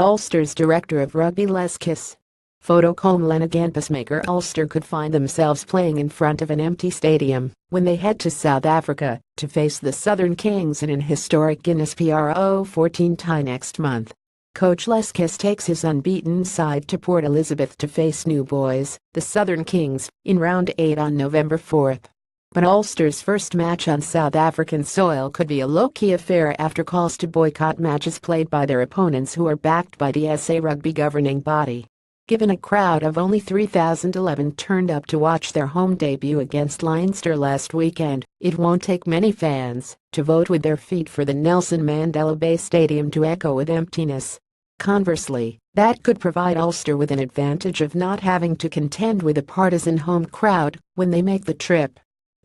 Ulster's director of rugby Les Kiss. Photo Colm LenaghanPacemaker Ulster could find themselves playing in front of an empty stadium when they head to South Africa to face the Southern Kings in an historic Guinness Pro 14 tie next month. Coach Les Kiss takes his unbeaten side to Port Elizabeth to face New Boys, the Southern Kings, in round 8 on November 4th. But Ulster's first match on South African soil could be a low-key affair after calls to boycott matches played by their opponents who are backed by the SA Rugby governing body. Given a crowd of only 3,011 turned up to watch their home debut against Leinster last weekend, it won't take many fans to vote with their feet for the Nelson Mandela Bay Stadium to echo with emptiness. Conversely, that could provide Ulster with an advantage of not having to contend with a partisan home crowd when they make the trip.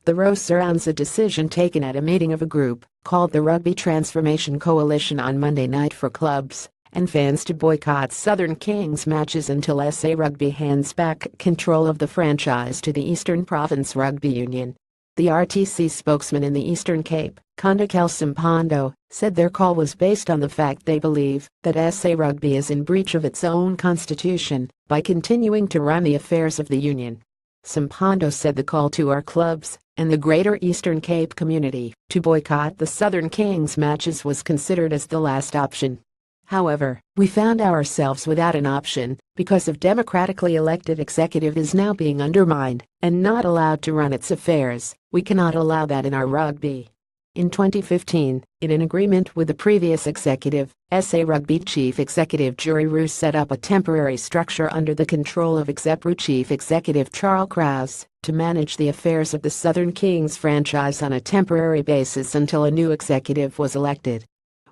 The row surrounds a decision taken at a meeting of a group called the Rugby Transformation Coalition on Monday night for clubs and fans to boycott Southern Kings matches until SA Rugby hands back control of the franchise to the Eastern Province Rugby Union. The RTC spokesman in the Eastern Cape, Condakel Simpando, said their call was based on the fact they believe that SA Rugby is in breach of its own constitution by continuing to run the affairs of the union. Simpando said the call to our clubs and the Greater Eastern Cape community to boycott the Southern Kings matches was considered as the last option. However, we found ourselves without an option because of democratically elected executive is now being undermined and not allowed to run its affairs. We cannot allow that in our rugby. In 2015, in an agreement with the previous executive, SA Rugby Chief Executive Jury Roux set up a temporary structure under the control of Exepru Chief Executive Charles Krause to manage the affairs of the Southern Kings franchise on a temporary basis until a new executive was elected.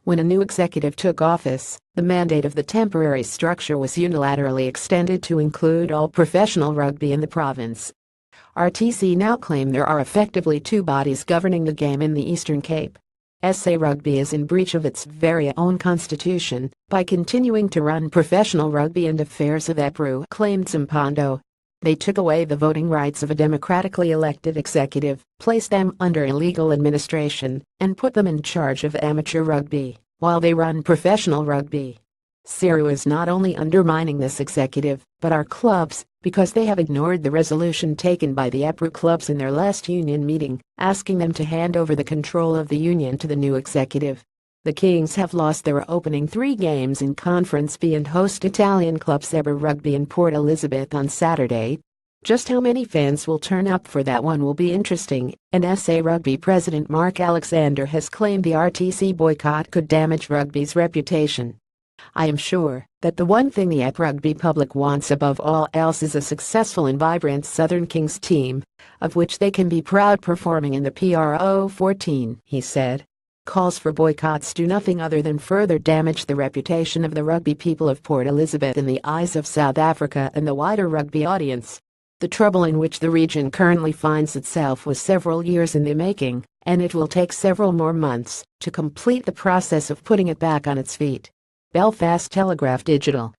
When a new executive took office, the mandate of the temporary structure was unilaterally extended to include all professional rugby in the province. RTC now claim there are effectively two bodies governing the game in the Eastern Cape. SA Rugby is in breach of its very own constitution by continuing to run professional rugby and affairs of EPRU, claimed Simpando. They took away the voting rights of a democratically elected executive, placed them under illegal administration, and put them in charge of amateur rugby, while they run professional rugby. CIRU is not only undermining this executive, but our clubs, because they have ignored the resolution taken by the EPRU clubs in their last union meeting, asking them to hand over the control of the union to the new executive. The Kings have lost their opening 3 games in Conference B and host Italian club Zebre Rugby in Port Elizabeth on Saturday. Just how many fans will turn up for that one will be interesting, and SA Rugby President Mark Alexander has claimed the RTC boycott could damage rugby's reputation. I am sure that the one thing the EP Rugby public wants above all else is a successful and vibrant Southern Kings team, of which they can be proud performing in the Pro 14, he said. Calls for boycotts do nothing other than further damage the reputation of the rugby people of Port Elizabeth in the eyes of South Africa and the wider rugby audience. The trouble in which the region currently finds itself was several years in the making, and it will take several more months to complete the process of putting it back on its feet. Belfast Telegraph Digital.